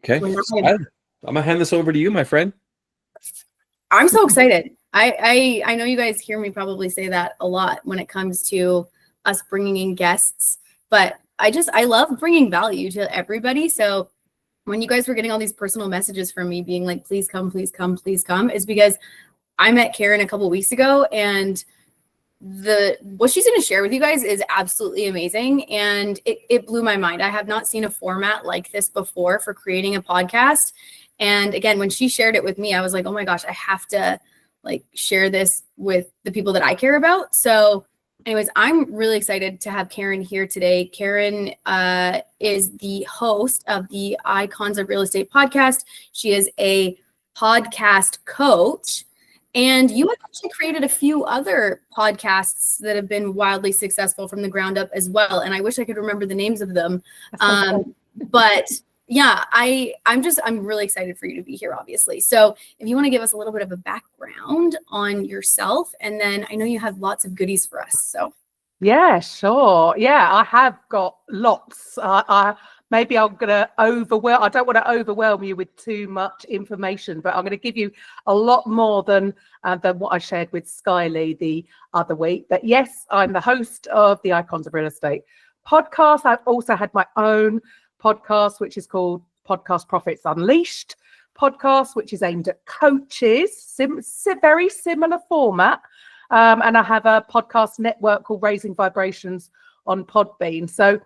Okay. I'm going to hand this over to you, my friend. I'm so excited. I know you guys hear me probably say that a lot when it comes to us bringing in guests, but I love bringing value to everybody. So when you guys were getting all these personal messages from me being like, please come, please come, please come, is because I met Karen a couple weeks ago, and what she's going to share with you guys is absolutely amazing. And it blew my mind. I have not seen a format like this before for creating a podcast. And again, when she shared it with me, I was like, oh my gosh, I have to like share this with the people that I care about. So anyways, I'm really excited to have Karen here today. Karen is the host of the Icons of Real Estate podcast. She is a podcast coach. And you have actually created a few other podcasts that have been wildly successful from the ground up as well. And I wish I could remember the names of them. But yeah, I'm really excited for you to be here, obviously. So if you want to give us a little bit of a background on yourself, and then I know you have lots of goodies for us. So yeah, sure. Yeah, I have got lots. Maybe I'm going to I don't want to overwhelm you with too much information, but I'm going to give you a lot more than what I shared with Skyleigh the other week. But yes, I'm the host of the Icons of Real Estate podcast. I've also had my own podcast, which is called Podcast Profits Unleashed podcast, which is aimed at coaches, very similar format. And I have a podcast network called Raising Vibrations on Podbean. So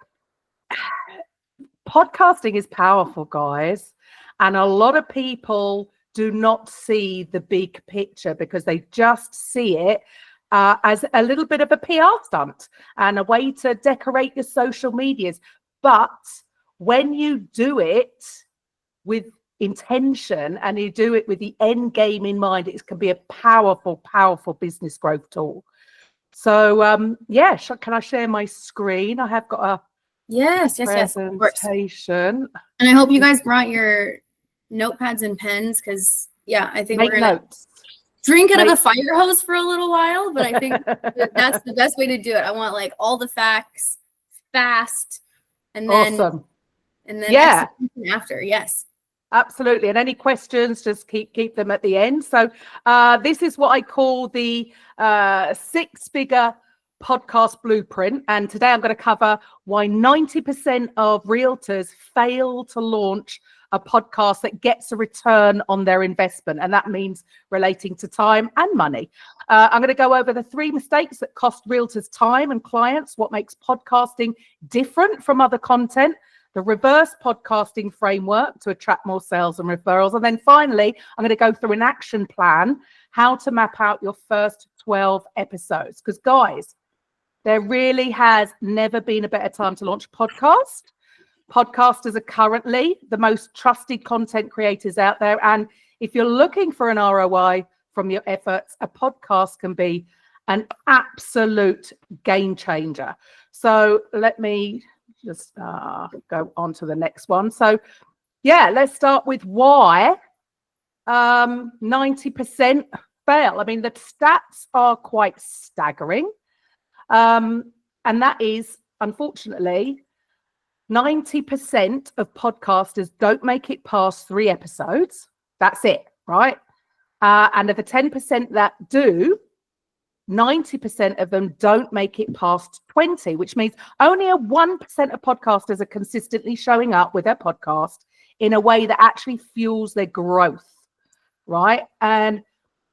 podcasting is powerful, guys. And a lot of people do not see the big picture because they just see it as a little bit of a PR stunt and a way to decorate your social medias. But when you do it with intention and you do it with the end game in mind, it can be a powerful, powerful business growth tool. So, yeah, can I share my screen? I have got a yes, presentation. And I hope you guys brought your notepads and pens because, yeah, I think we're going to drink out of a fire hose for a little while, but I think that's the best way to do it. I want like all the facts fast and then awesome. And then after, yes. Absolutely. And any questions, just keep them at the end. So this is what I call the 6-figure podcast blueprint. And today I'm going to cover why 90% of realtors fail to launch a podcast that gets a return on their investment. And that means relating to time and money. I'm going to go over the 3 mistakes that cost realtors time and clients, what makes podcasting different from other content, the reverse podcasting framework to attract more sales and referrals. And then finally, I'm going to go through an action plan, how to map out your first 12 episodes. Because guys, there really has never been a better time to launch a podcast. Podcasters are currently the most trusted content creators out there. And if you're looking for an ROI from your efforts, a podcast can be an absolute game changer. So let me just go on to the next one. So yeah, let's start with why 90% fail. I mean, the stats are quite staggering. And that is, unfortunately, 90% of podcasters don't make it past 3 episodes. That's it, right? And of the 10% that do, 90% of them don't make it past 20, which means only a 1% of podcasters are consistently showing up with their podcast in a way that actually fuels their growth, right? And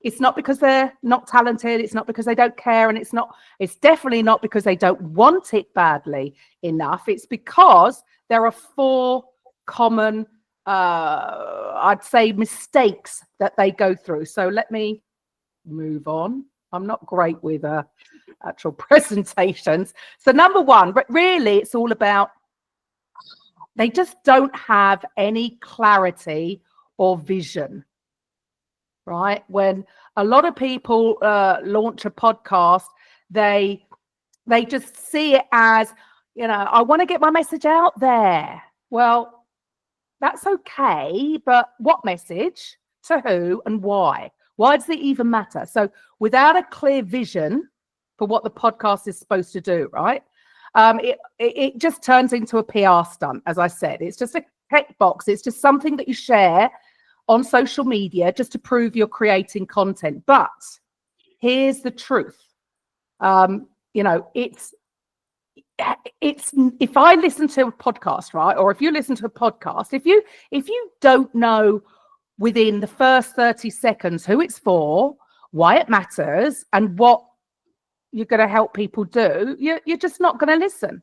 it's not because they're not talented. It's not because they don't care. And it's definitely not because they don't want it badly enough. It's because there are 4 common, I'd say, mistakes that they go through. So let me move on. I'm not great with actual presentations. So number 1, but really it's all about they just don't have any clarity or vision, right? When a lot of people launch a podcast, they just see it as, I want to get my message out there. Well, that's okay, but what message, to who, and why? Why does it even matter? So without a clear vision for what the podcast is supposed to do, right? It just turns into a PR stunt, as I said. It's just a checkbox. It's just something that you share on social media just to prove you're creating content. But here's the truth. It's if I listen to a podcast, right, or if you listen to a podcast, if you don't know within the first 30 seconds who it's for, why it matters, and what you're going to help people do, you're just not going to listen,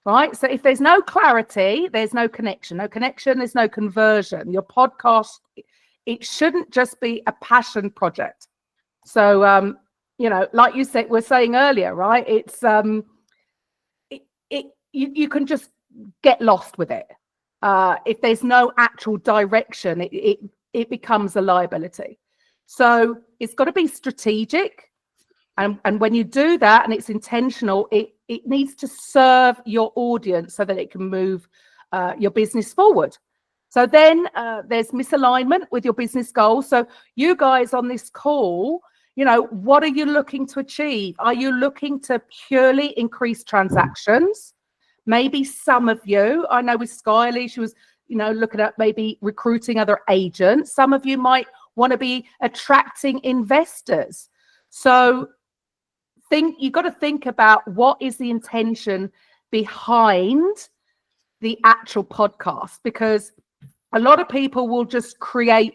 right? So if there's no clarity, there's no connection. No connection, there's no conversion. Your podcast, it shouldn't just be a passion project. So like you said, we're saying earlier, right? It's you can just get lost with it. If there's no actual direction, it becomes a liability. So it's got to be strategic. And when you do that and it's intentional, it needs to serve your audience so that it can move your business forward. So then there's misalignment with your business goals. So you guys on this call, what are you looking to achieve? Are you looking to purely increase transactions? Maybe some of you, I know with Skyleigh, she was, looking at maybe recruiting other agents. Some of you might want to be attracting investors. So you've got to think about what is the intention behind the actual podcast, because a lot of people will just create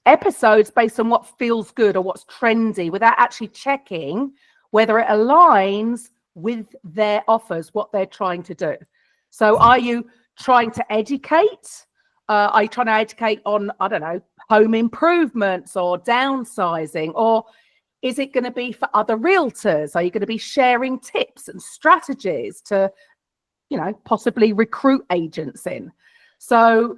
episodes based on what feels good or what's trendy without actually checking whether it aligns with their offers, what they're trying to do. So are you trying to educate? Are you trying to educate on, I don't know, home improvements or downsizing? Or is it going to be for other realtors? Are you going to be sharing tips and strategies to, possibly recruit agents in? So,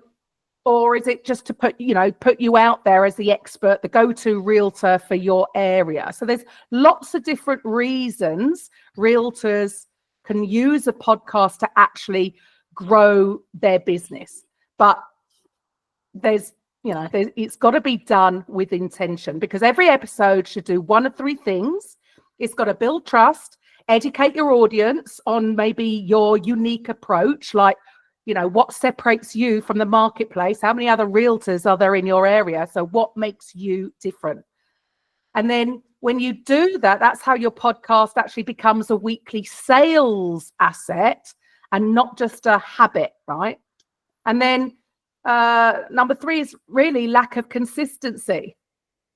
or is it just to put you out there as the expert, the go-to realtor for your area? So there's lots of different reasons realtors can use a podcast to actually grow their business. But it's got to be done with intention, because every episode should do one of three things. It's got to build trust, educate your audience on maybe your unique approach, like, what separates you from the marketplace? How many other realtors are there in your area? So what makes you different? And then when you do that, that's how your podcast actually becomes a weekly sales asset and not just a habit, right? And then number 3 is really lack of consistency.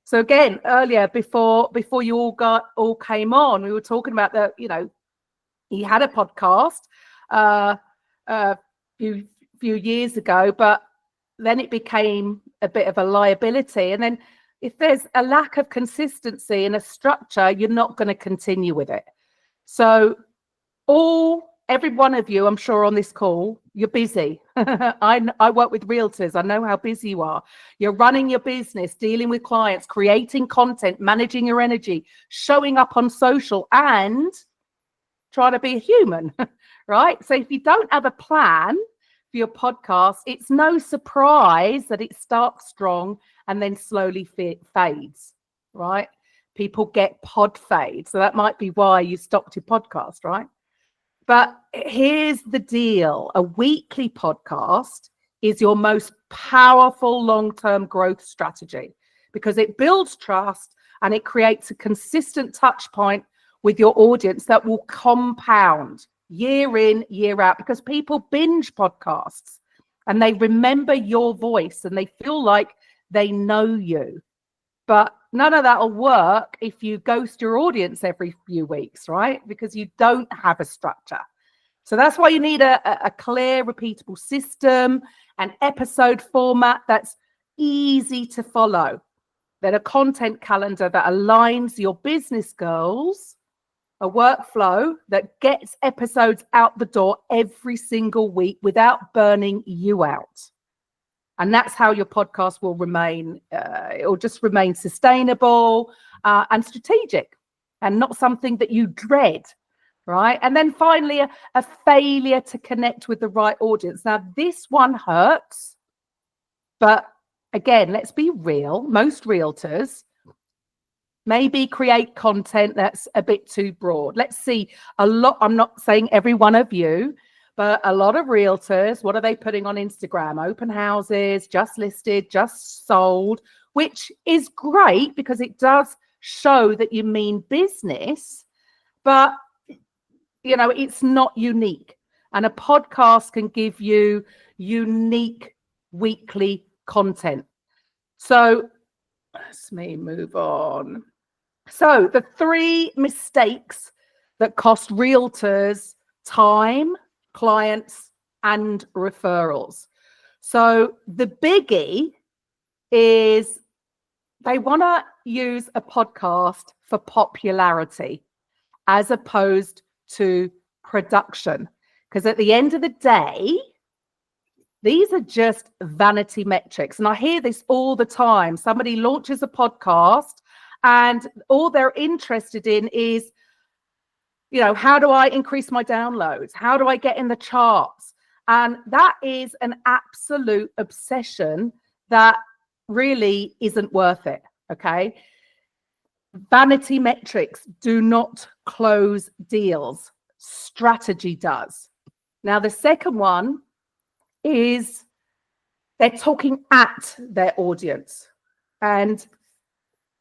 So again, earlier, before you all came on, we were talking about he had a podcast few years ago, but then it became a bit of a liability. And then if there's a lack of consistency and a structure, you're not going to continue with it. So every one of you, I'm sure on this call, you're busy. I work with realtors. I know how busy you are. You're running your business, dealing with clients, creating content, managing your energy, showing up on social, and trying to be a human, right? So if you don't have a plan for your podcast, it's no surprise that it starts strong and then slowly fades, right? People get pod fade. So that might be why you stopped your podcast, right? But here's the deal. A weekly podcast is your most powerful long-term growth strategy, because it builds trust and it creates a consistent touch point with your audience that will compound year in, year out, because people binge podcasts and they remember your voice and they feel like they know you. But none of that will work if you ghost your audience every few weeks, right? Because you don't have a structure. So that's why you need a clear, repeatable system, an episode format that's easy to follow, then a content calendar that aligns your business goals, a workflow that gets episodes out the door every single week without burning you out. And that's how your podcast will remain. It will just remain sustainable and strategic, and not something that you dread, right? And then finally, a failure to connect with the right audience. Now, this one hurts, but again, let's be real. Most realtors maybe create content that's a bit too broad. Let's see a lot. I'm not saying every one of you, But a lot of realtors, what are they putting on Instagram? Open houses, just listed, just sold, which is great because it does show that you mean business, but it's not unique. And a podcast can give you unique weekly content. So let's move on. So the 3 mistakes that cost realtors time, clients, and referrals. So the biggie is they want to use a podcast for popularity as opposed to production. Because at the end of the day, these are just vanity metrics. And I hear this all the time. Somebody launches a podcast and all they're interested in is, how do I increase my downloads? How do I get in the charts? And that is an absolute obsession that really isn't worth it. Okay. Vanity metrics do not close deals. Strategy does. Now, the second one is they're talking at their audience. And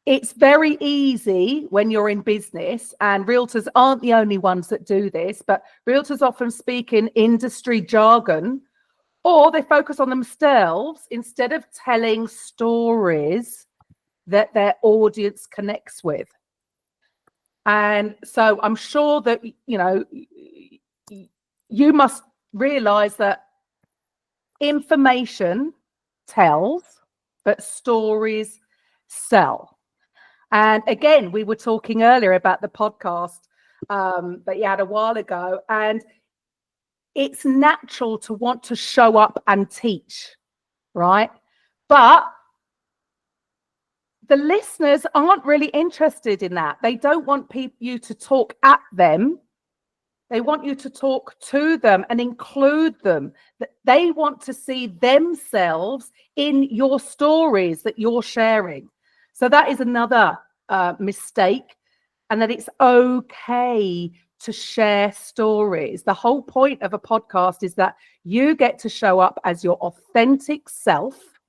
it's very easy when you're in business, and realtors aren't the only ones that do this, but realtors often speak in industry jargon, or they focus on themselves instead of telling stories that their audience connects with. And so I'm sure that, you must realize that information tells, but stories sell. And again, we were talking earlier about the podcast that you had a while ago, and it's natural to want to show up and teach, right? But the listeners aren't really interested in that. They don't want you to talk at them. They want you to talk to them and include them. They want to see themselves in your stories that you're sharing. So that is another mistake, and that it's okay to share stories. The whole point of a podcast is that you get to show up as your authentic self,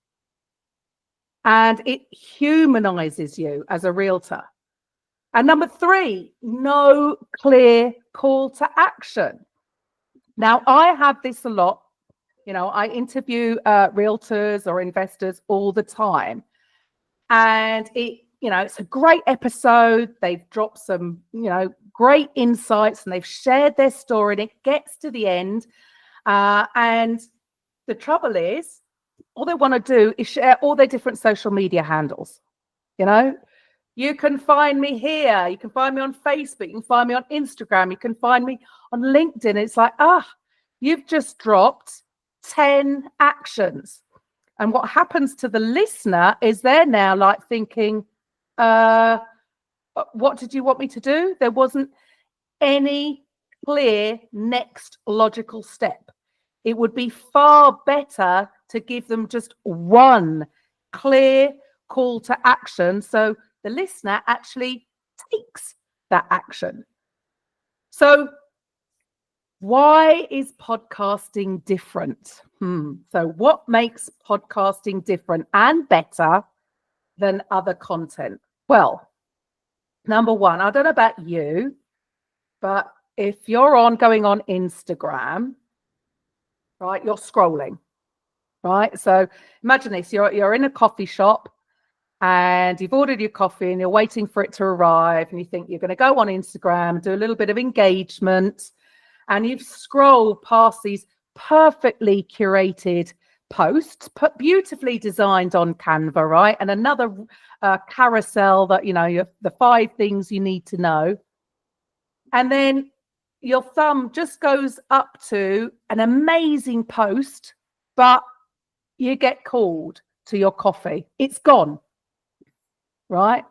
and it humanizes you as a realtor. And number 3, no clear call to action. Now, I have this a lot. I interview realtors or investors all the time. And it's a great episode. They've dropped some, great insights, and they've shared their story, and it gets to the end. And the trouble is, all they want to do is share all their different social media handles. You can find me here. You can find me on Facebook. You can find me on Instagram. You can find me on LinkedIn. It's like, you've just dropped 10 actions. And what happens to the listener is they're now like thinking, what did you want me to do? There wasn't any clear next logical step. It would be far better to give them just one clear call to action, so the listener actually takes that action. So why is podcasting different? So what makes podcasting different and better than other content? Well, number 1, I don't know about you, but if you're going on Instagram, right, you're scrolling, right? So imagine this, you're in a coffee shop and you've ordered your coffee and you're waiting for it to arrive, and you think you're going to go on Instagram, do a little bit of engagement, and you've scrolled past these perfectly curated posts, beautifully designed on Canva, right? And another carousel that, the 5 things you need to know. And then your thumb just goes up to an amazing post, but you get called to your coffee. It's gone, right?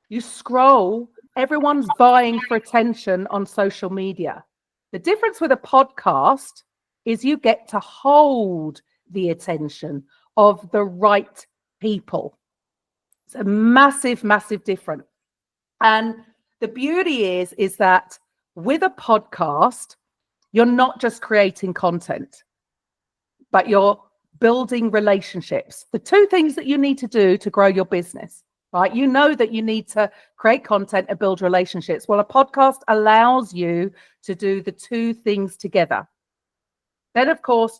You scroll, everyone's vying for attention on social media. The difference with a podcast is you get to hold the attention of the right people. It's a massive, massive difference. And the beauty is that with a podcast, you're not just creating content, but you're building relationships. The two things that you need to do to grow your business, right? You know that you need to create content and build relationships. Well, a podcast allows you to do the two things together. Then, of course,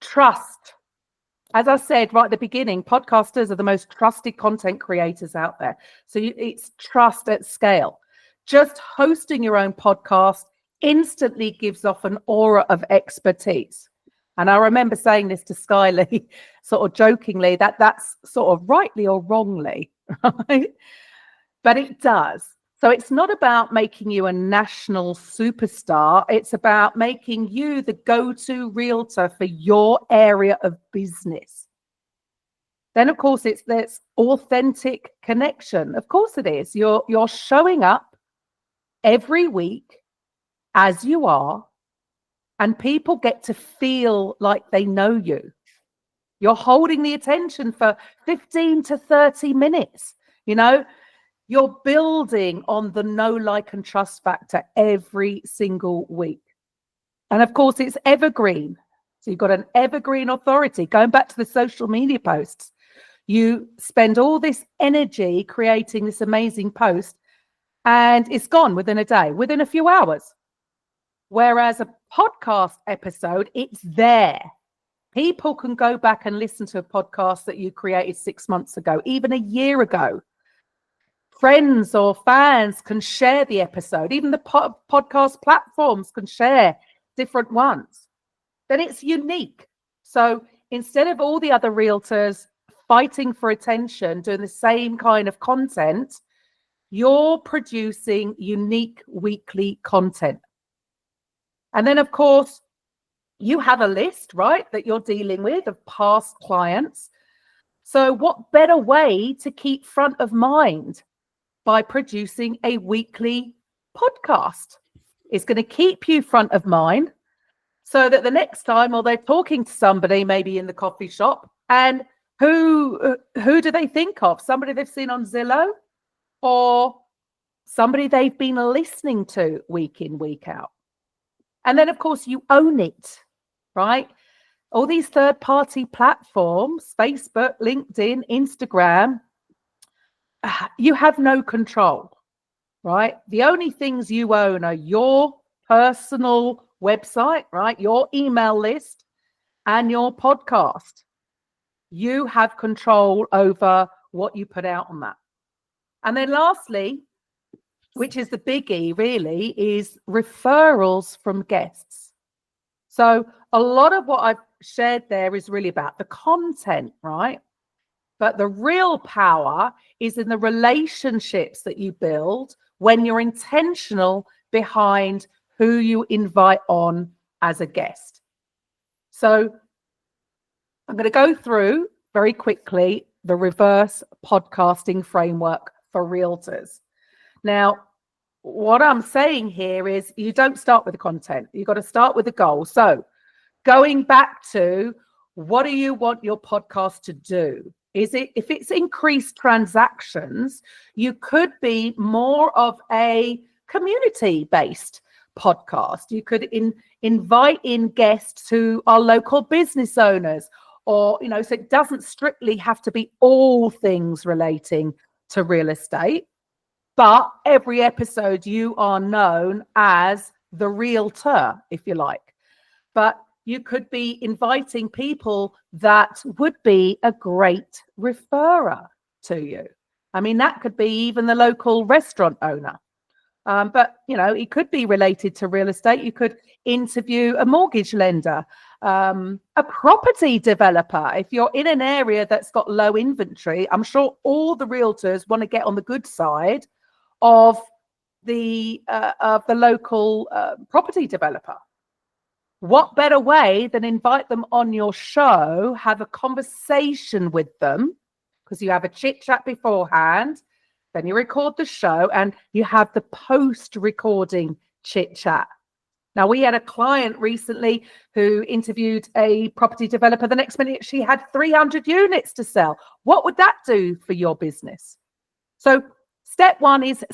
trust. As I said right at the beginning, podcasters are the most trusted content creators out there. So it's trust at scale. Just hosting your own podcast instantly gives off an aura of expertise. And I remember saying this to Skyleigh, sort of jokingly, that's sort of rightly or wrongly, right? But it does. So it's not about making you a national superstar. It's about making you the go-to realtor for your area of business. Then, of course, there's authentic connection. Of course it is. You're showing up every week as you are, and people get to feel like they know you. You're holding the attention for 15 to 30 minutes. You're building on the know, like, and trust factor every single week. And of course, it's evergreen. So you've got an evergreen authority. Going back to the social media posts, you spend all this energy creating this amazing post, and it's gone within a day, within a few hours. Whereas a podcast episode, it's there. People can go back and listen to a podcast that you created 6 months ago, even a year ago. Friends or fans can share the episode. Even the podcast platforms can share different ones. Then it's unique. So instead of all the other realtors fighting for attention, doing the same kind of content, you're producing unique weekly content. And then, of course, you have a list, right, that you're dealing with of past clients. So what better way to keep front of mind by producing a weekly podcast? It's going to keep you front of mind so that the next time, or they're talking to somebody maybe in the coffee shop, and who do they think of? Somebody they've seen on Zillow, or somebody they've been listening to week in, week out. And then, of course, you own it, right? All these third-party platforms, Facebook, LinkedIn, Instagram, you have no control, right? The only things you own are your personal website, right? Your email list and your podcast. You have control over what you put out on that. And then lastly, which is the biggie really, is referrals from guests. So a lot of what I've shared there is really about the content, right? But the real power is in the relationships that you build when you're intentional behind who you invite on as a guest. So I'm going to go through very quickly the reverse podcasting framework for realtors. Now, what I'm saying here is you don't start with the content. You've got to start with the goal. So going back to, what do you want your podcast to do? If it's increased transactions, you could be more of a community-based podcast. You could invite in guests who are local business owners, or, so it doesn't strictly have to be all things relating to real estate. But every episode you are known as the realtor, if you like. But you could be inviting people that would be a great referrer to you. I mean, that could be even the local restaurant owner. But, it could be related to real estate. You could interview a mortgage lender, a property developer. If you're in an area that's got low inventory, I'm sure all the realtors want to get on the good side of the local property developer. What better way than invite them on your show, have a conversation with them, because you have a chit chat beforehand, then you record the show and you have the post-recording chit chat. Now, we had a client recently who interviewed a property developer. The next minute she had 300 units to sell. What would that do for your business? So step one is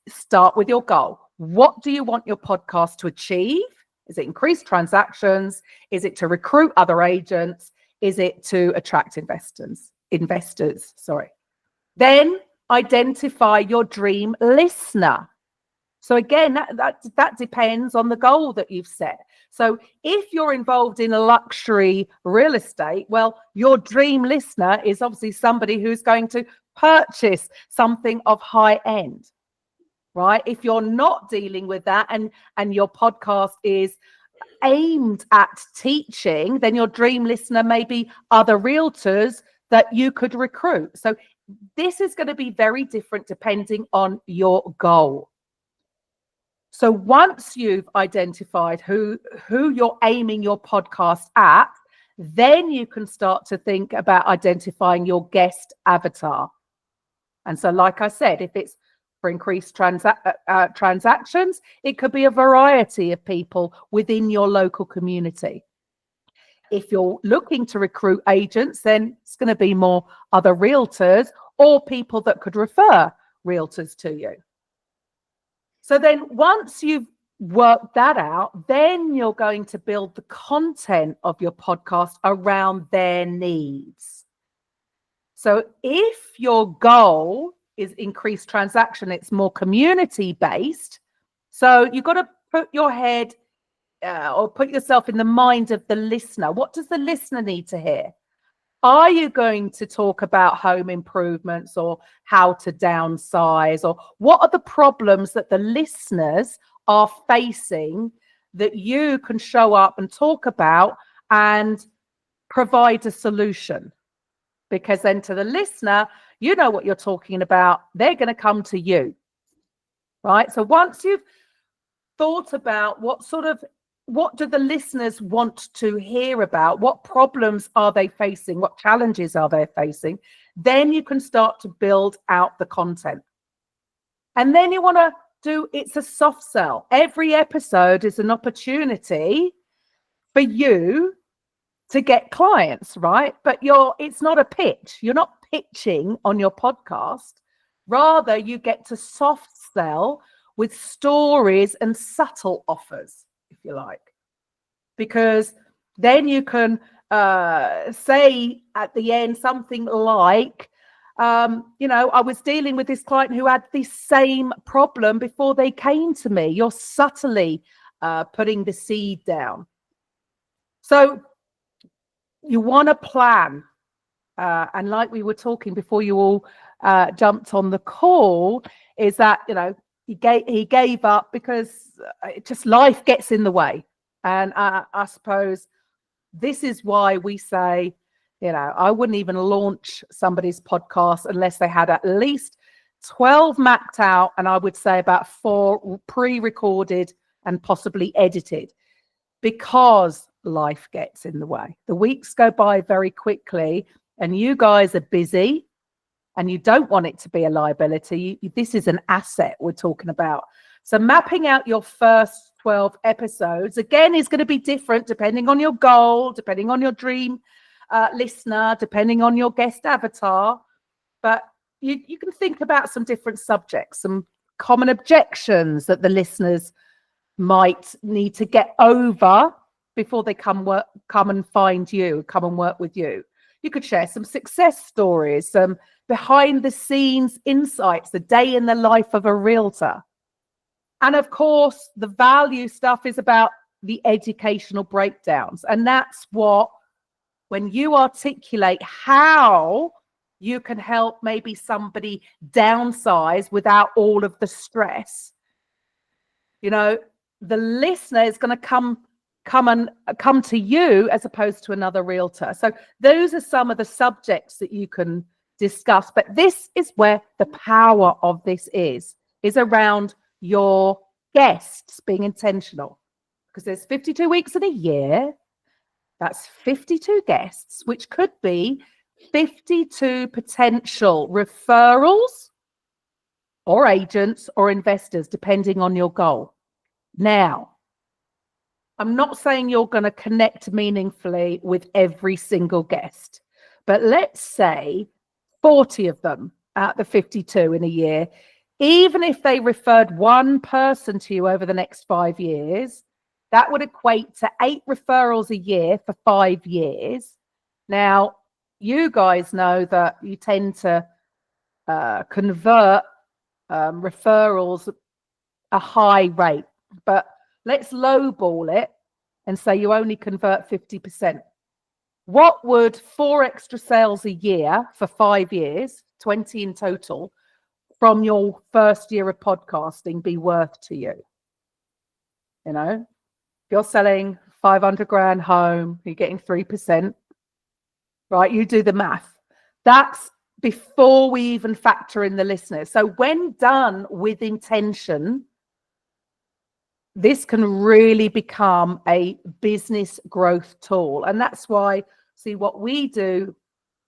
start with your goal. What do you want your podcast to achieve Is it increase transactions? Is it to recruit other agents? Is it to attract investors? Sorry. Then identify your dream listener. So again, that depends on the goal that you've set. So if you're involved in luxury real estate, well, your dream listener is obviously somebody who's going to purchase something of high end, right? If you're not dealing with that and your podcast is aimed at teaching, then your dream listener may be other realtors that you could recruit. So this is going to be very different depending on your goal. So once you've identified who you're aiming your podcast at, then you can start to think about identifying your guest avatar. And so, like I said, if it's for increased transactions, it could be a variety of people within your local community. If you're looking to recruit agents, then it's going to be more other realtors or people that could refer realtors to you. So then once you've worked that out, then you're going to build the content of your podcast around their needs. So if your goal is increased transaction, it's more community based. So you've got to put your head or put yourself in the mind of the listener. What does the listener need to hear? Are you going to talk about home improvements or how to downsize, or what are the problems that the listeners are facing that you can show up and talk about and provide a solution? Because then to the listener, you know what you're talking about. They're going to come to you, right? So once you've thought about what do the listeners want to hear about, what problems are they facing, what challenges are they facing, then you can start to build out the content. And then you want to it's a soft sell. Every episode is an opportunity for you to get clients, right? But it's not a pitch. You're not pitching on your podcast. Rather, you get to soft sell with stories and subtle offers, if you like, because then you can say at the end something like, I was dealing with this client who had the same problem before they came to me. You're subtly putting the seed down. So you want to plan. And like we were talking before you all jumped on the call, is that, he gave up because just life gets in the way. And I suppose this is why we say, I wouldn't even launch somebody's podcast unless they had at least 12 mapped out, and I would say about 4 pre-recorded and possibly edited, because life gets in the way. The weeks go by very quickly, and you guys are busy, and you don't want it to be a liability. This is an asset we're talking about. So mapping out your first 12 episodes, again, is going to be different depending on your goal, depending on your dream listener, depending on your guest avatar. But you can think about some different subjects, some common objections that the listeners might need to get over before they come and find you, come and work with you. You could share some success stories, some behind the scenes insights, the day in the life of a realtor. And of course, the value stuff is about the educational breakdowns. And that's what, when you articulate how you can help maybe somebody downsize without all of the stress, the listener is going to come to you as opposed to another realtor. So those are some of the subjects that you can discuss. But this is where the power of this is around your guests being intentional, because there's 52 weeks in a year. That's 52 guests, which could be 52 potential referrals or agents or investors, depending on your goal. Now, I'm not saying you're going to connect meaningfully with every single guest, but let's say 40 of them out of the 52 in a year, even if they referred one person to you over the next 5 years, that would equate to 8 referrals a year for 5 years. Now, you guys know that you tend to convert referrals a high rate, but let's lowball it and say you only convert 50%. What would 4 extra sales a year for 5 years, 20 in total, from your first year of podcasting be worth to you? You know, if you're selling 500 grand home, you're getting 3%, right? You do the math. That's before we even factor in the listeners. So when done with intention, this can really become a business growth tool. And that's why, see, what we do,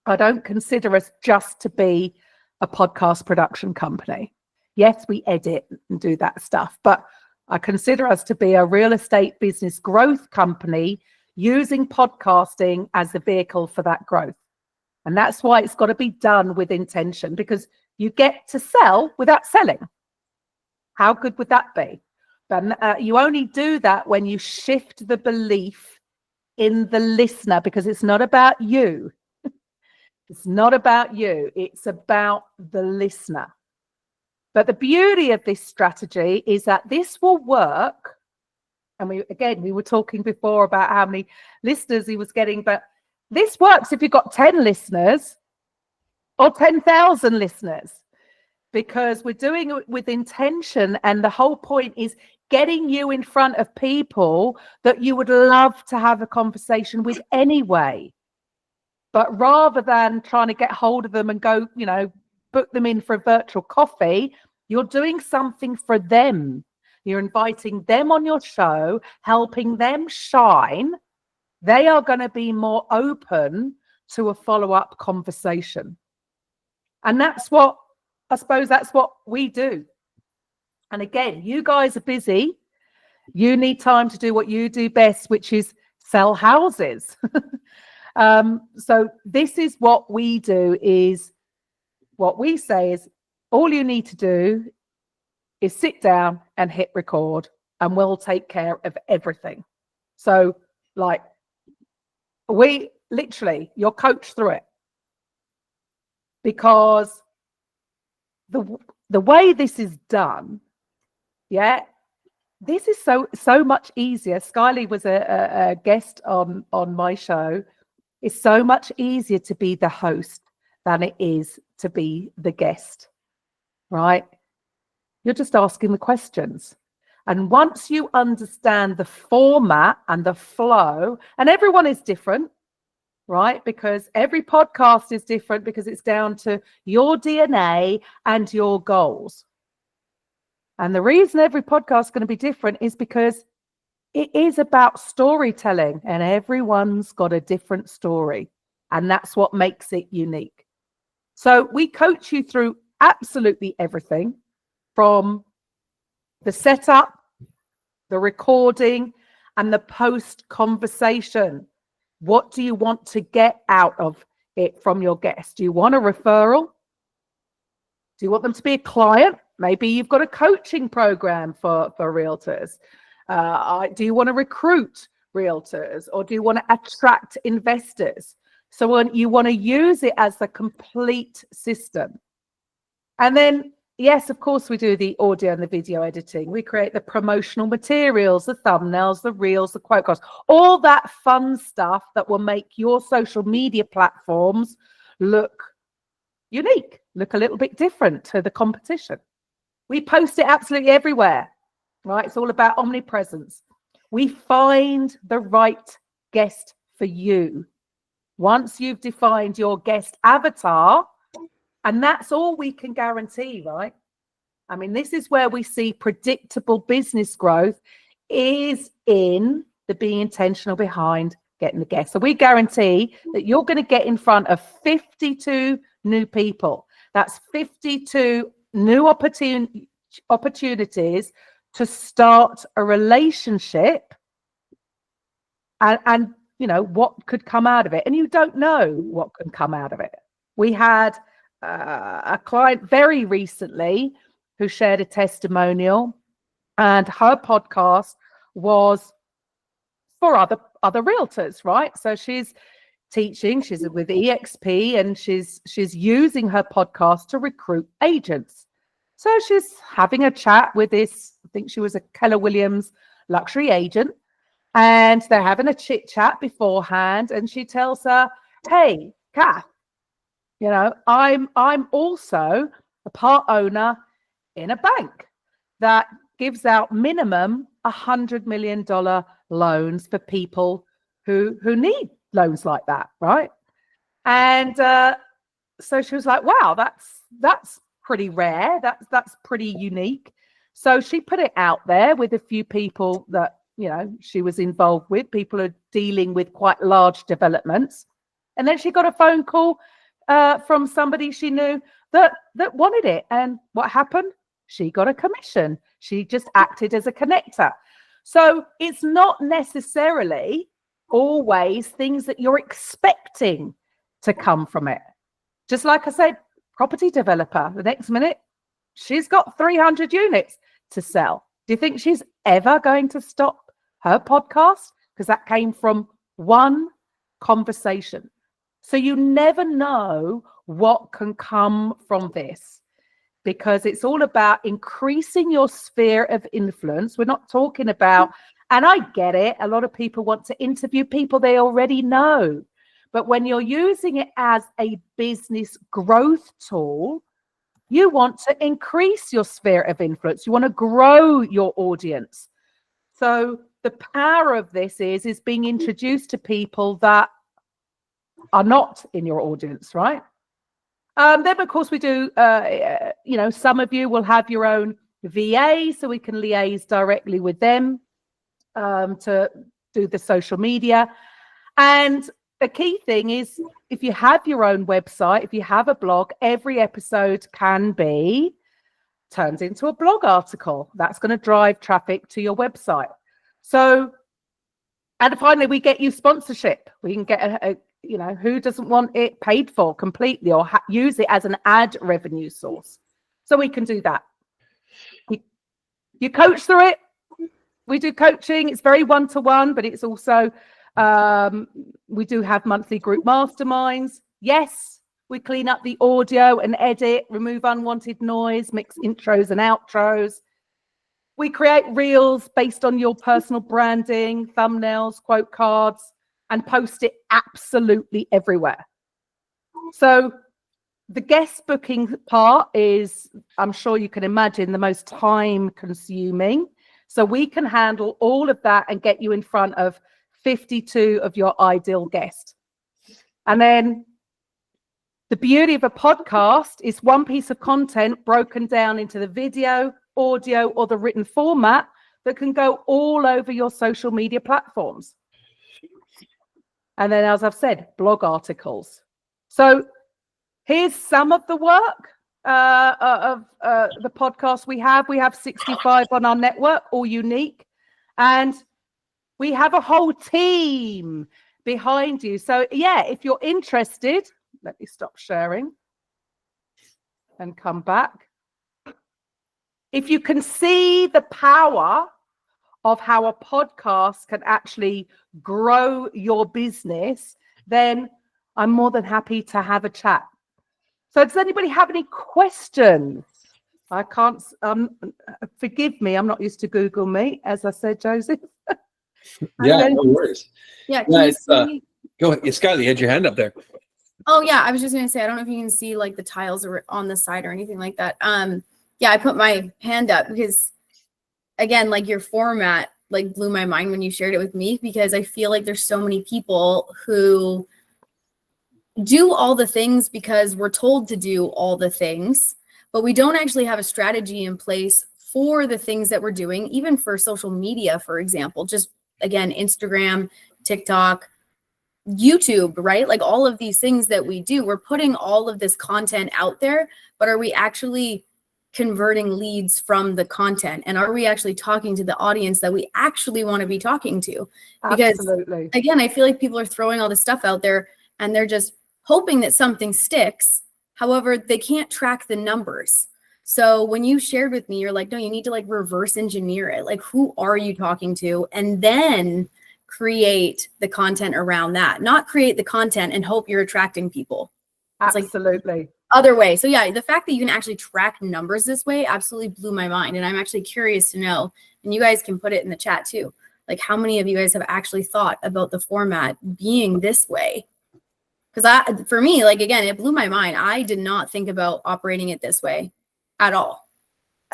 I don't consider us just to be a podcast production company. Yes, we edit and do that stuff, but I consider us to be a real estate business growth company using podcasting as the vehicle for that growth. And that's why it's got to be done with intention, because you get to sell without selling. How good would that be? But you only do that when you shift the belief in the listener, because it's not about you. It's not about you. It's about the listener. But the beauty of this strategy is that this will work. And we were talking before about how many listeners he was getting, but this works if you've got 10 listeners or 10,000 listeners, because we're doing it with intention. And the whole point is getting you in front of people that you would love to have a conversation with anyway. But rather than trying to get hold of them and go, you know, book them in for a virtual coffee, you're doing something for them. You're inviting them on your show, helping them shine. They are going to be more open to a follow-up conversation. And that's what, I suppose that's what we do. And again, you guys are busy. You need time to do what you do best, which is sell houses. So this is what we do, is what we say is all you need to do is sit down and hit record and we'll take care of everything. So like, we literally, you're coached through it, because the way this is done, yeah, this is so much easier. Skyleigh was a guest on my show. It's so much easier to be the host than it is to be the guest, right? You're just asking the questions. And once you understand the format and the flow, and everyone is different, right? Because every podcast is different, because it's down to your DNA and your goals. And the reason every podcast is going to be different is because it is about storytelling, and everyone's got a different story. And that's what makes it unique. So we coach you through absolutely everything, from the setup, the recording, and the post conversation. What do you want to get out of it from your guest? Do you want a referral? Do you want them to be a client? Maybe you've got a coaching program for realtors. Do you want to recruit realtors, or do you want to attract investors? So when you want to use it as a complete system. And then, yes, of course, we do the audio and the video editing. We create the promotional materials, the thumbnails, the reels, the quote cards, all that fun stuff that will make your social media platforms look unique, look a little bit different to the competition. We post it absolutely everywhere, right? It's all about omnipresence. We find the right guest for you. Once you've defined your guest avatar, and that's all we can guarantee, right? I mean, this is where we see predictable business growth, is in the being intentional behind getting the guests. So we guarantee that you're going to get in front of 52 new people. That's 52 new opportunities to start a relationship, and you know what could come out of it, and you don't know what can come out of it. We had a client very recently who shared a testimonial, and her podcast was for other realtors, right? So she's teaching, she's with EXP, and she's using her podcast to recruit agents. So she's having a chat with this, I think she was a Keller Williams luxury agent, and they're having a chit chat beforehand, and she tells her, hey, Kath, you know, I'm also a part owner in a bank that gives out minimum $100 million loans for people who need loans like that, right? And so she was like, wow, that's pretty rare. That's pretty unique. So she put it out there with a few people that, you know, she was involved with. People are dealing with quite large developments. And then she got a phone call from somebody she knew that wanted it. And what happened? She got a commission. She just acted as a connector. So it's not necessarily always things that you're expecting to come from it. Just like I said, property developer, the next minute, she's got 300 units to sell. Do you think she's ever going to stop her podcast? Because that came from one conversation. So you never know what can come from this, because it's all about increasing your sphere of influence. We're not talking about, and I get it, a lot of people want to interview people they already know. But when you're using it as a business growth tool, you want to increase your sphere of influence. You want to grow your audience. So the power of this is being introduced to people that are not in your audience, right? Then, of course, we do, you know, some of you will have your own VA, so we can liaise directly with them to do the social media. And the key thing is, if you have your own website, if you have a blog, every episode can be turned into a blog article. That's going to drive traffic to your website. So, and finally, we get you sponsorship. We can get a you know, who doesn't want it paid for completely, or use it as an ad revenue source? So we can do that. You coach through it. We do coaching. It's very one-to-one, but it's also, we do have monthly group masterminds. Yes, we clean up the audio and edit, remove unwanted noise, mix intros and outros. We create reels based on your personal branding, thumbnails, quote cards, and post it absolutely everywhere. So the guest booking part is, I'm sure you can imagine, the most time consuming. So we can handle all of that and get you in front of 52 of your ideal guests. And then the beauty of a podcast is one piece of content broken down into the video, audio, or the written format that can go all over your social media platforms. And then, as I've said, blog articles. So here's some of the work of the podcast we have. We have 65 on our network, all unique. And we have a whole team behind you. So, yeah, if you're interested, let me stop sharing and come back. If you can see the power of how a podcast can actually grow your business, then I'm more than happy to have a chat. So does anybody have any questions? I can't, forgive me, I'm not used to Google Meet, as I said, Joseph. Yeah, no worries. Yeah, Go ahead. Skyleigh, you had your hand up there. Oh yeah, I was just gonna say, I don't know if you can see like the tiles or on the side or anything like that. Yeah, I put my hand up because, again, like your format like blew my mind when you shared it with me, because I feel like there's so many people who do all the things because we're told to do all the things, but we don't actually have a strategy in place for the things that we're doing, even for social media, for example, just again, Instagram, TikTok, YouTube, right? Like all of these things that we do, we're putting all of this content out there, but are we actually converting leads from the content? And are we actually talking to the audience that we actually want to be talking to? Because Absolutely. Again, I feel like people are throwing all this stuff out there and they're just hoping that something sticks. However, they can't track the numbers. So when you shared with me, you're like, no, you need to like reverse engineer it. Like, who are you talking to? And then create the content around that, not create the content and hope you're attracting people. It's Absolutely. Other way. So yeah, the fact that you can actually track numbers this way absolutely blew my mind. And I'm actually curious to know, and you guys can put it in the chat too, like how many of you guys have actually thought about the format being this way? Because for me, like, again, it blew my mind. I did not think about operating it this way at all.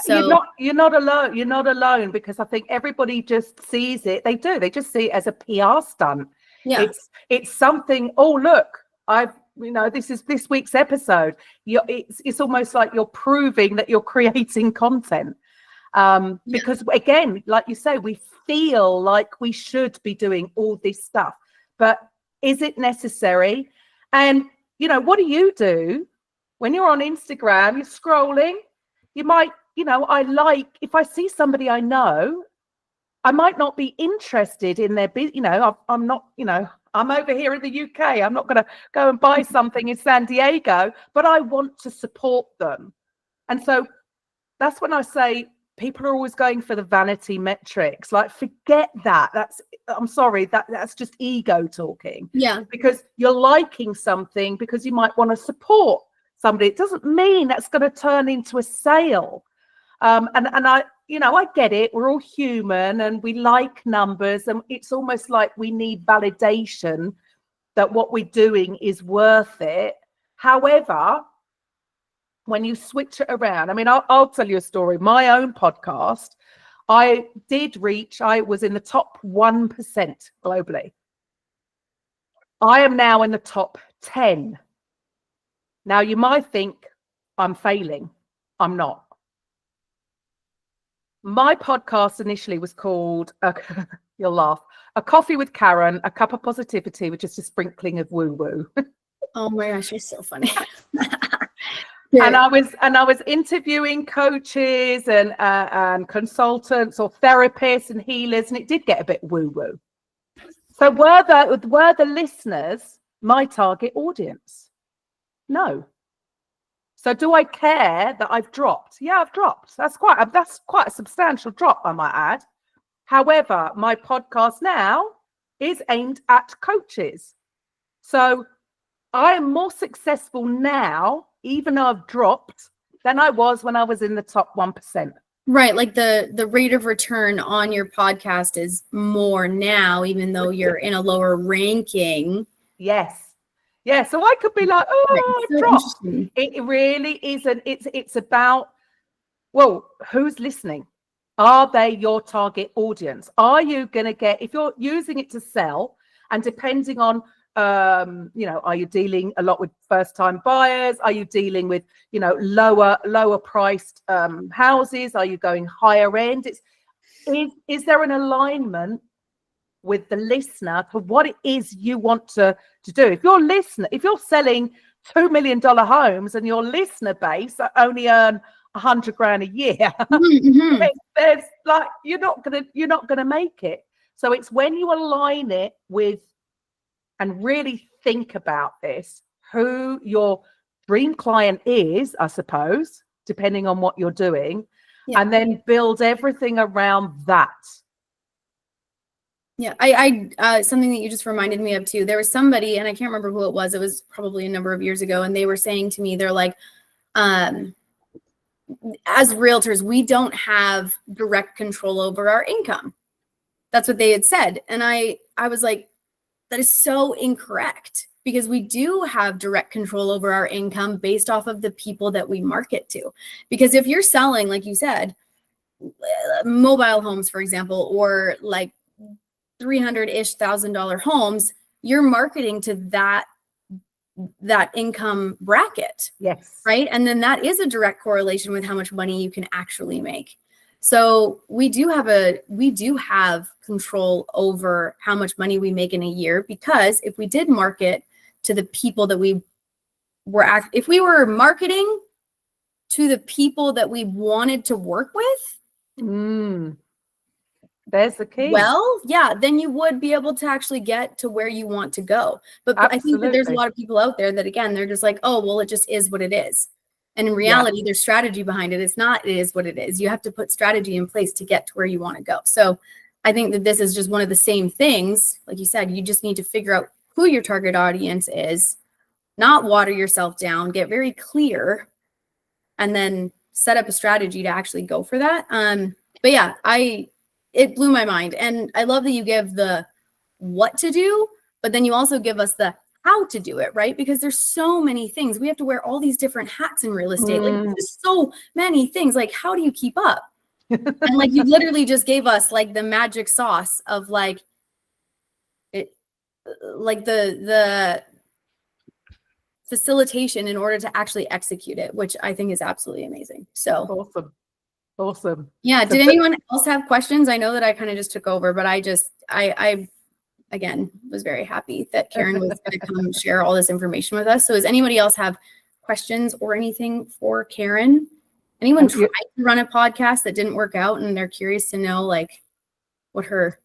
So you're not alone. You're not alone, because I think everybody just sees it. They do. They just see it as a PR stunt. yeah, It's something. Oh, look, this is this week's episode. It's almost like you're proving that you're creating content. Because again, like you say, we feel like we should be doing all this stuff, but is it necessary? And what do you do when you're on Instagram? You're scrolling. You might, if I see somebody I know, I might not be interested in their business. I'm not, I'm over here in the UK. I'm not going to go and buy something in San Diego, but I want to support them. And so that's when I say people are always going for the vanity metrics. Like, forget that. I'm sorry, that's just ego talking. Yeah. Because you're liking something because you might want to support somebody. It doesn't mean that's going to turn into a sale. And I get it. We're all human and we like numbers, and it's almost like we need validation that what we're doing is worth it. However, when you switch it around, I mean, I'll tell you a story. My own podcast, I was in the top 1% globally. I am now in the top 10. Now, you might think I'm failing. I'm not. My podcast initially was called, you'll laugh, A Coffee with Karen, a Cup of Positivity with just a sprinkling of woo-woo. Oh my gosh, you're so funny. And I was interviewing coaches and consultants or therapists and healers, and it did get a bit woo-woo. So were the listeners my target audience? No. So do I care that I've dropped? Yeah, I've dropped. That's quite a substantial drop, I might add. However, my podcast now is aimed at coaches. So I am more successful now, even though I've dropped, than I was when I was in the top 1%. Right. Like the rate of return on your podcast is more now, even though you're in a lower ranking. Yes. Yeah. So I could be like, oh, so dropped. It really isn't. It's about, well, who's listening? Are they your target audience? Are you going to get, if you're using it to sell, and depending on, are you dealing a lot with first-time buyers? Are you dealing with, lower priced houses? Are you going higher end? Is there an alignment with the listener to what it is you want to do? If you're selling $2 million homes and your listener base only earn $100,000 a year, Mm-hmm. there's like, you're not gonna make it. So it's when you align it with, and really think about this, who your dream client is, I suppose, depending on what you're doing, and then build everything around that. Yeah, I something that you just reminded me of too. There was somebody, and I can't remember who it was probably a number of years ago, and they were saying to me, they're like, as realtors, we don't have direct control over our income. That's what they had said. And I was like, that is so incorrect, because we do have direct control over our income based off of the people that we market to. Because if you're selling, like you said, mobile homes, for example, or like $300,000 homes, you're marketing to that income bracket. Yes. Right. And then that is a direct correlation with how much money you can actually make. So we do have control over how much money we make in a year, because if we did market to the people that if we were marketing to the people that we wanted to work with, there's the key. Well, yeah, then you would be able to actually get to where you want to go. But I think that there's a lot of people out there that, again, they're just like, oh, well, it just is what it is. And in reality, there's strategy behind it. It's not, it is what it is. You have to put strategy in place to get to where you want to go. So I think that this is just one of the same things. Like you said, you just need to figure out who your target audience is, not water yourself down, get very clear, and then set up a strategy to actually go for that. But yeah, it blew my mind. And I love that you give the what to do, but then you also give us the how to do it, right? Because there's so many things. We have to wear all these different hats in real estate. Like there's so many things. Like, how do you keep up? And like you literally just gave us like the magic sauce of like it, like the facilitation in order to actually execute it, which I think is absolutely amazing. So awesome. Yeah. Did anyone else have questions? I know that I kind of just took over, but I again was very happy that Karen was going to come share all this information with us. So does anybody else have questions or anything for Karen? Anyone tried to run a podcast that didn't work out and they're curious to know like what her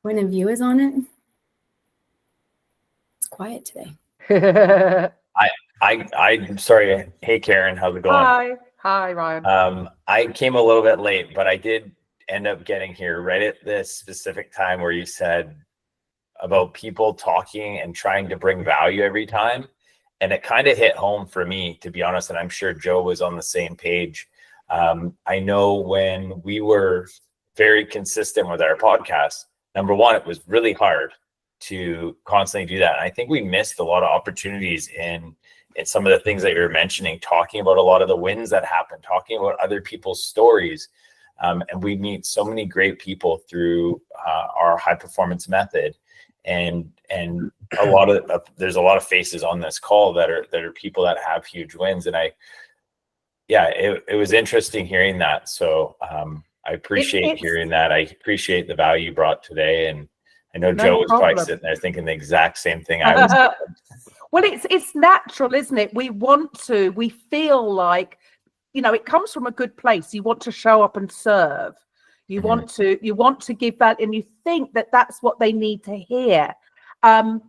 point of view is on it? It's quiet today. I'm sorry. Hey Karen, how's it going? Hi Ryan. I came a little bit late, but I did end up getting here right at this specific time where you said about people talking and trying to bring value every time. And it kind of hit home for me, to be honest. And I'm sure Joe was on the same page. I know when we were very consistent with our podcast, number one, it was really hard to constantly do that. And I think we missed a lot of opportunities in some of the things that you were mentioning, talking about a lot of the wins that happened, talking about other people's stories. And we meet so many great people through our high performance method. And there's a lot of faces on this call that are people that have huge wins. And it was interesting hearing that. So I appreciate hearing that. I appreciate the value you brought today. And I know Joe was probably sitting there thinking the exact same thing I was. Well, it's natural, isn't it? We feel like, it comes from a good place. You want to show up and serve. You want to give that, and you think that that's what they need to hear. But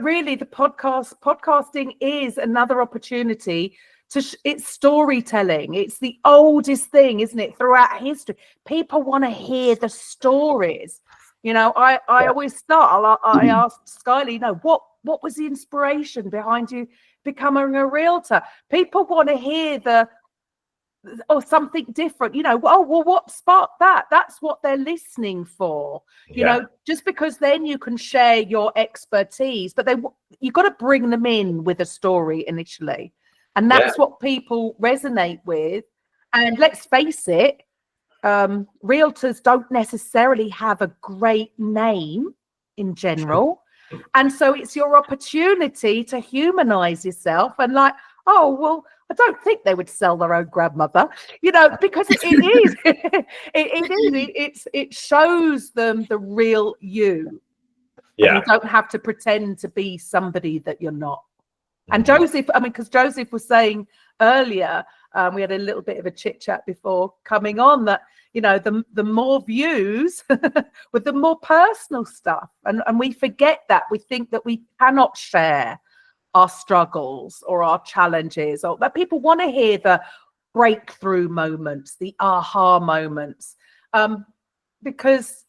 really, the podcasting is another opportunity it's storytelling. It's the oldest thing, isn't it? Throughout history, people want to hear the stories. I always start. I ask Skyleigh, what was the inspiration behind you becoming a realtor? People want to hear something different. What sparked that? That's what they're listening for. Just because then you can share your expertise, but you got to bring them in with a story initially, and that's what people resonate with. And let's face it, realtors don't necessarily have a great name in general. And so it's your opportunity to humanize yourself and like, oh, well, I don't think they would sell their own grandmother, because it is. It shows them the real you. Yeah. You don't have to pretend to be somebody that you're not. And Joseph, because Joseph was saying earlier, we had a little bit of a chit chat before coming on that, the more views with the more personal stuff. And we forget that. We think that we cannot share our struggles or our challenges, or that people want to hear the breakthrough moments, the aha moments, because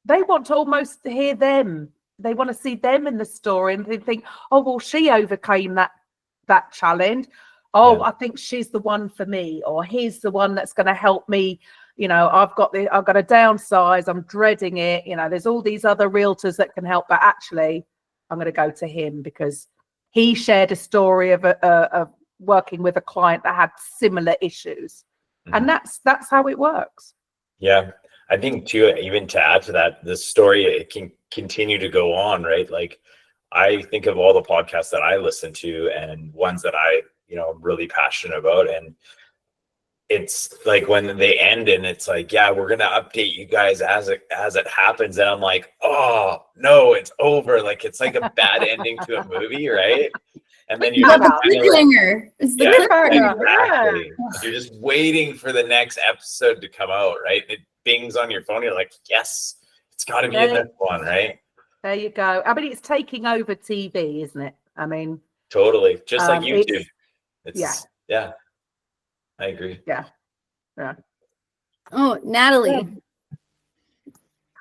they want to almost hear them. They want to see them in the story, and they think, oh, well, she overcame that challenge. Oh, I think she's the one for me, or he's the one that's going to help me. I've got to downsize. I'm dreading it. There's all these other realtors that can help, but actually, I'm going to go to him because he shared a story of working with a client that had similar issues, and that's how it works. Yeah, I think too. Even to add to that, the story, it can continue to go on, right? Like, I think of all the podcasts that I listen to and ones that I I'm really passionate about, and it's like when they end and it's like, yeah, we're gonna update you guys as it happens, and I'm like, oh no, it's over. Like, it's like a bad ending to a movie, right? And then you're the cliffhanger. It's the cliffhanger. Exactly. You're just waiting for the next episode to come out, right? It bings on your phone. You're like, yes, it's got to be in this one, right? There you go. It's taking over TV, isn't it? Totally. Just like YouTube. Yeah. I agree. Yeah. Oh, Natalie,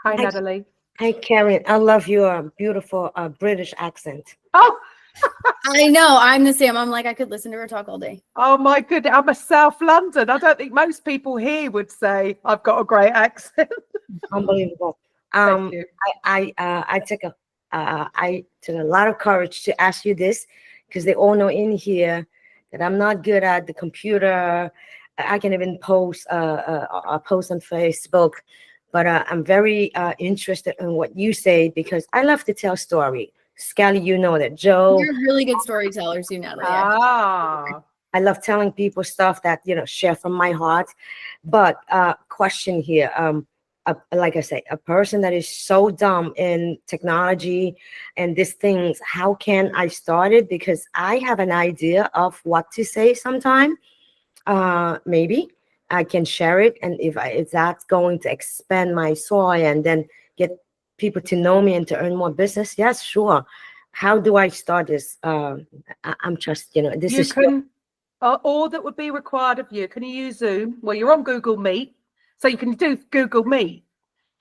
Hi, Natalie. Hi, Karen. I love your beautiful British accent. Oh, I know. I'm the same. I'm like, I could listen to her talk all day. oh my goodness. I'm a South London. I don't think most people here would say I've got a great accent. Unbelievable. Thank you. I took a lot of courage to ask you this because they all know in here that I'm not good at the computer. I can even post a post on Facebook, but I'm very interested in what you say because I love to tell story. Skyleigh, you know that. Joe, You're a really good storyteller too, Natalie. Ah, I love telling people stuff that share from my heart. But question here, like I say, a person that is so dumb in technology and these things, how can I start it? Because I have an idea of what to say sometime. Maybe I can share it, and if that's going to expand my soul and then get people to know me and to earn more business, yes, sure. How do I start this? I'm just, this you is can, all that would be required of you. Can you use Zoom? Well, you're on Google Meet, so you can do Google Meet.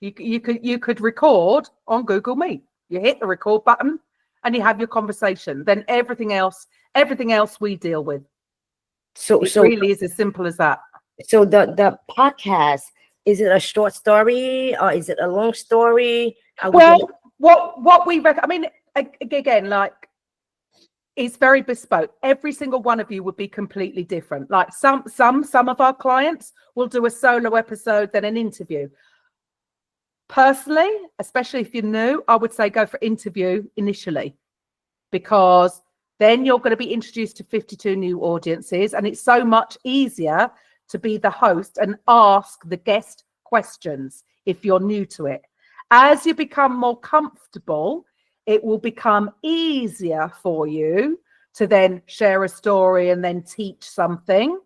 You could record on Google Meet. You hit the record button, and you have your conversation. Then everything else we deal with. so It really is as simple as that. So the podcast, is it a short story or is it a long story? Well, what we I mean, again, like, it's very bespoke. Every single one of you would be completely different. Like some of our clients will do a solo episode, then an interview. Personally, especially if you're new, I would say go for interview initially, because then you're going to be introduced to 52 new audiences, and it's so much easier to be the host and ask the guest questions if you're new to it. As you become more comfortable, it will become easier for you to then share a story and then teach something.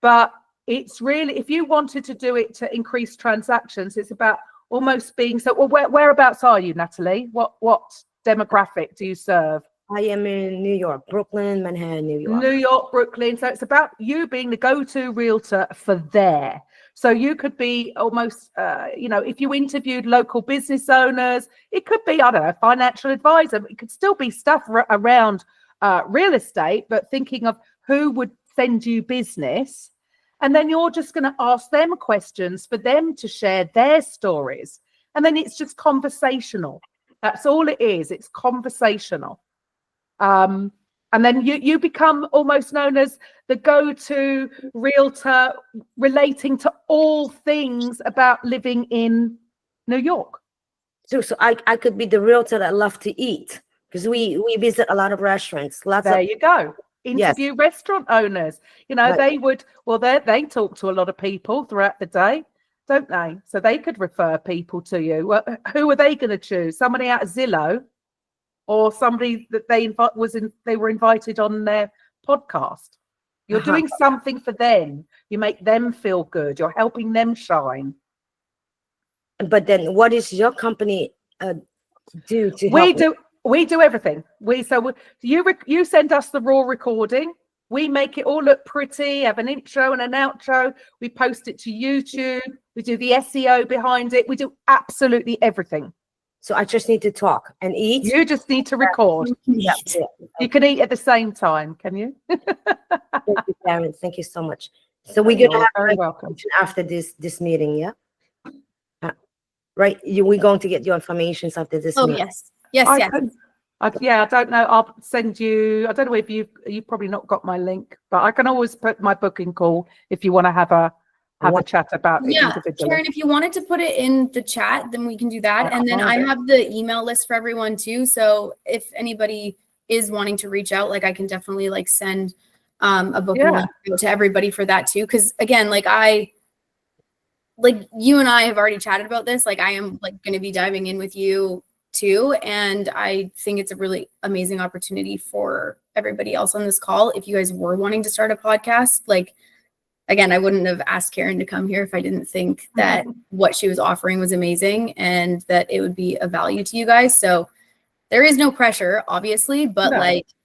But it's really, if you wanted to do it to increase transactions, it's about almost being, so well, whereabouts are you, Natalie? What demographic do you serve? I am in New York, Brooklyn, Manhattan, New York. New York, Brooklyn. So it's about you being the go-to realtor for there. So you could be almost, if you interviewed local business owners, it could be, I don't know, financial advisor. It could still be stuff around real estate, but thinking of who would send you business. And then you're just going to ask them questions for them to share their stories. And then it's just conversational. That's all it is. It's conversational. And then you become almost known as the go-to realtor relating to all things about living in New York. So I could be the realtor that love to eat, because we visit a lot of restaurants. There you go. Interview restaurant owners. They talk to a lot of people throughout the day, don't they? So they could refer people to you. Well, who are they going to choose? Somebody out of Zillow, or somebody that they were invited on their podcast? You're doing something for them. You make them feel good. You're helping them shine. But then, what is your company do to help? We do everything. You send us the raw recording. We make it all look pretty, have an intro and an outro. We post it to YouTube. We do the SEO behind it. We do absolutely everything. So I just need to talk and eat. You just need to record. Yeah. You can eat at the same time, can you? Thank you, Karen. Thank you so much. So we're gonna have very welcome after this meeting, yeah. Right, we're going to get your information after this. Oh, meeting. yes. I don't know. I'll send you. I don't know if you've probably not got my link, but I can always put my booking call if you want to have a chat about it individually. Karen, if you wanted to put it in the chat, then we can do that. And then I have the email list for everyone too. So if anybody is wanting to reach out, like, I can definitely send a booking link to everybody for that too. Because again, you and I have already chatted about this. I am going to be diving in with you too. And I think it's a really amazing opportunity for everybody else on this call. If you guys were wanting to start a podcast, again, I wouldn't have asked Karen to come here if I didn't think that what she was offering was amazing and that it would be of value to you guys. So there is no pressure, obviously, but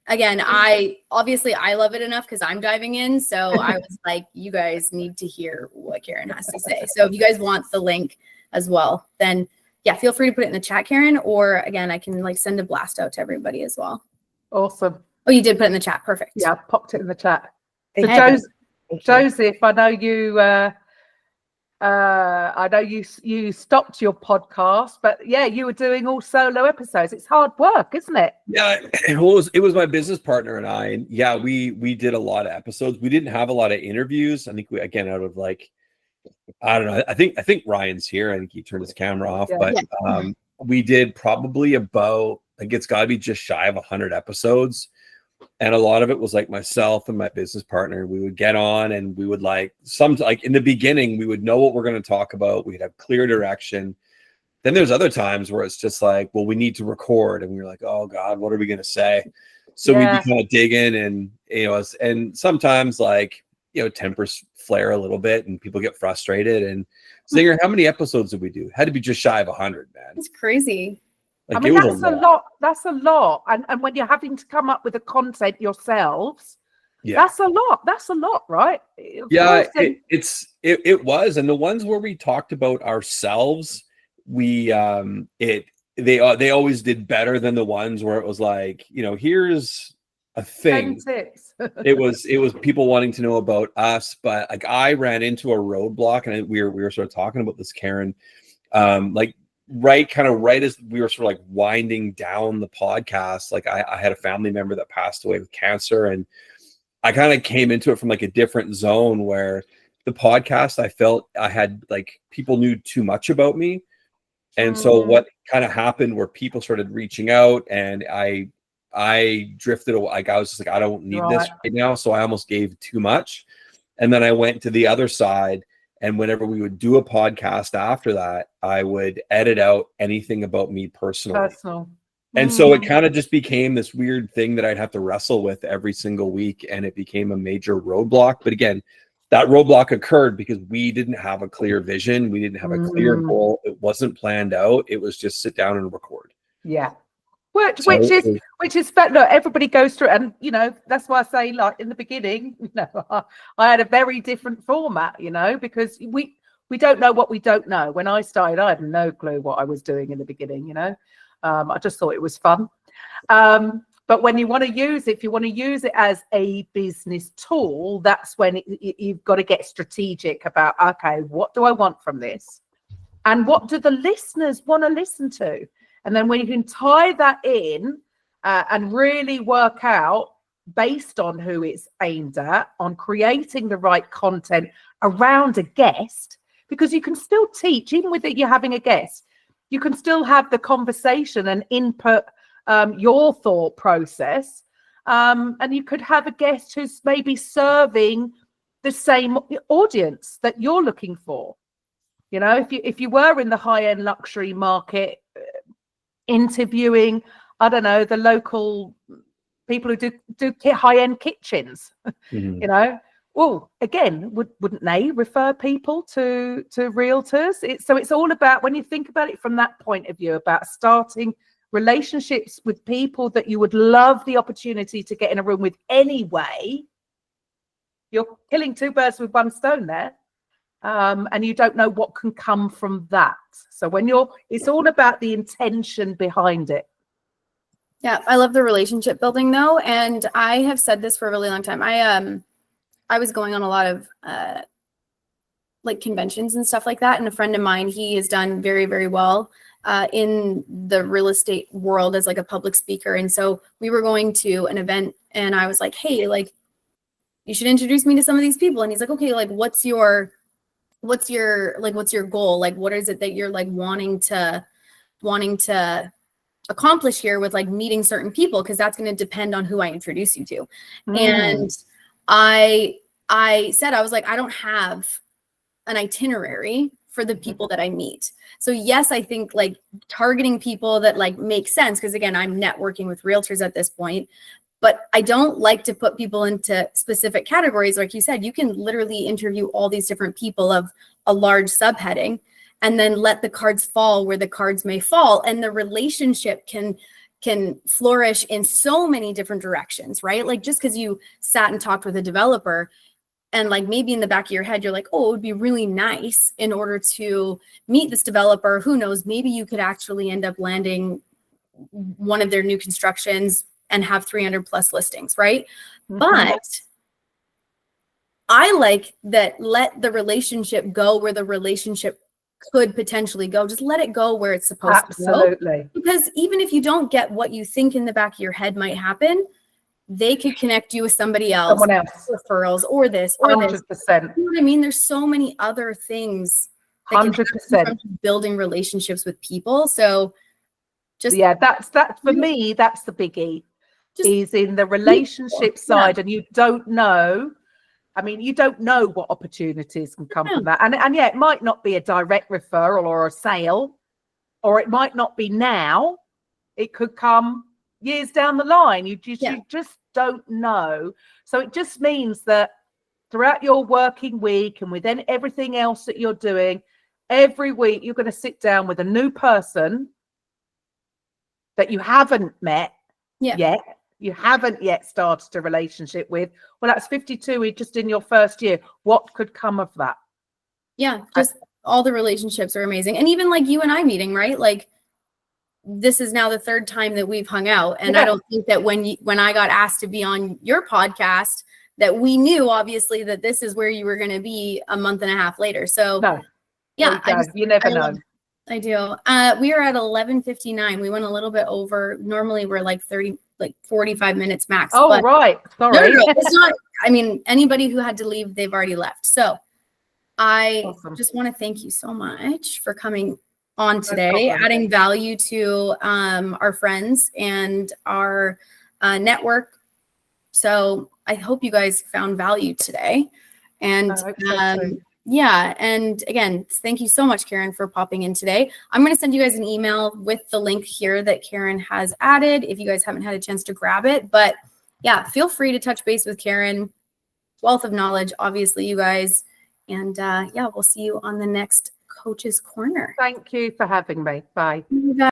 again, I love it enough because I'm diving in. So I was like, you guys need to hear what Karen has to say. So if you guys want the link as well, then yeah, feel free to put it in the chat, Karen, or again, I can like send a blast out to everybody as well. Awesome. Oh, you did put it in the chat. Perfect. Yeah, I popped it in the chat. So Thank you. Joseph, I know you stopped your podcast, but yeah, you were doing all solo episodes. It's hard work, isn't it? Yeah, it was my business partner and I, and yeah, we did a lot of episodes. We didn't have a lot of interviews. I think we, again, out of like, I don't know. I think Ryan's here. I think he turned his camera off, Yeah. but we did probably about, like, it's got to be just shy of 100 episodes. And a lot of it was like myself and my business partner. We would get on and we would like in the beginning, we would know what we're going to talk about. We'd have clear direction. Then there's other times where it's just like, well, we need to record. And we were like, oh God, what are we going to say? So we'd be kind of digging and, and sometimes like, tempers flare a little bit and people get frustrated. And Zinger, how many episodes did we do? Had to be just shy of 100, man. It's crazy. Like, I mean, it was that's a lot. That's a lot. And when you're having to come up with the content yourselves, that's a lot. That's a lot, right? Yeah, it was. And the ones where we talked about ourselves, they always did better than the ones where it was like, here's a thing. 10 tips. it was people wanting to know about us, but like I ran into a roadblock, and we were sort of talking about this, Karen, right as we were sort of like winding down the podcast. Like I had a family member that passed away with cancer, and I kind of came into it from like a different zone where the podcast, I felt I had like people knew too much about me. And so what kind of happened where people started reaching out, and I drifted away. Like I was just like, I don't need this right now. So I almost gave too much. And then I went to the other side. And whenever we would do a podcast after that, I would edit out anything about me personally. And so it kind of just became this weird thing that I'd have to wrestle with every single week. And it became a major roadblock. But again, that roadblock occurred because we didn't have a clear vision. We didn't have a clear goal. It wasn't planned out. It was just sit down and record. Yeah. Which is fair. Look, everybody goes through it, and that's why I say, like in the beginning, I had a very different format, because we don't know what we don't know. When I started, I had no clue what I was doing in the beginning, I just thought it was fun. But when you want to use it, if you want to use it as a business tool, that's when you've got to get strategic about, okay, what do I want from this? And what do the listeners want to listen to? And then when you can tie that in and really work out based on who it's aimed at, on creating the right content around a guest, because you can still teach, even with it, you're having a guest, you can still have the conversation and input your thought process. And you could have a guest who's maybe serving the same audience that you're looking for. If you were in the high-end luxury market, interviewing, I don't know, the local people who do high-end kitchens, well, again, wouldn't they refer people to realtors? So it's all about, when you think about it from that point of view, about starting relationships with people that you would love the opportunity to get in a room with anyway. You're killing two birds with one stone there. And you don't know what can come from that. So it's all about the intention behind it. Yeah, I love the relationship building though. And I have said this for a really long time. I was going on a lot of like conventions and stuff like that. And a friend of mine, he has done very, very well in the real estate world as like a public speaker. And so we were going to an event and I was like, hey, like, you should introduce me to some of these people. And he's like, okay, like, what's your goal? Like, what is it that you're like wanting to accomplish here with like meeting certain people? Cause that's going to depend on who I introduce you to. And I said, I was like, I don't have an itinerary for the people that I meet. So yes, I think like targeting people that like make sense. Cause again, I'm networking with realtors at this point, but I don't like to put people into specific categories. Like you said, you can literally interview all these different people of a large subheading and then let the cards fall where the cards may fall. And the relationship can flourish in so many different directions, right? Like just because you sat and talked with a developer, And like maybe in the back of your head, you're like, oh, it would be really nice in order to meet this developer. Who knows? Maybe you could actually end up landing one of their new constructions and have 300 plus listings, right? But I like that, let the relationship go where the relationship could potentially go. Just let it go where it's supposed to go. Absolutely. Because even if you don't get what you think in the back of your head might happen, they could connect you with somebody else, Someone else. referrals, or this, or this. 100%. You know what I mean? There's so many other things that can happen 100%. from building relationships with people. So just Yeah, that's for me, that's the biggie. Just Is in the relationship yeah. side, and you don't know. I mean, you don't know what opportunities can come from that. And yeah, it might not be a direct referral or a sale, or it might not be now. It could come years down the line. You just don't know. So it just means that throughout your working week and within everything else that you're doing, every week you're going to sit down with a new person that you haven't met yet. You haven't yet started a relationship with. Well, that's 52 just in your first year. What could come of that? Yeah, just all the relationships are amazing. And even like you and I meeting, right? Like this is now the third time that we've hung out. And I don't think that when I got asked to be on your podcast, that we knew obviously that this is where you were going to be a month and a half later. So yeah, you never know. I do. We are at 11:59. We went a little bit over. Normally we're like 45 minutes max. Oh, but right. Sorry. No, it's not. I mean, anybody who had to leave, they've already left. So I just want to thank you so much for coming on today, adding value to our friends and our network. So I hope you guys found value today. And yeah. And again, thank you so much, Karen, for popping in today. I'm going to send you guys an email with the link here that Karen has added if you guys haven't had a chance to grab it. But yeah, feel free to touch base with Karen. Wealth of knowledge, obviously, you guys. And yeah, we'll see you on the next Coach's Corner. Thank you for having me. Bye. You guys.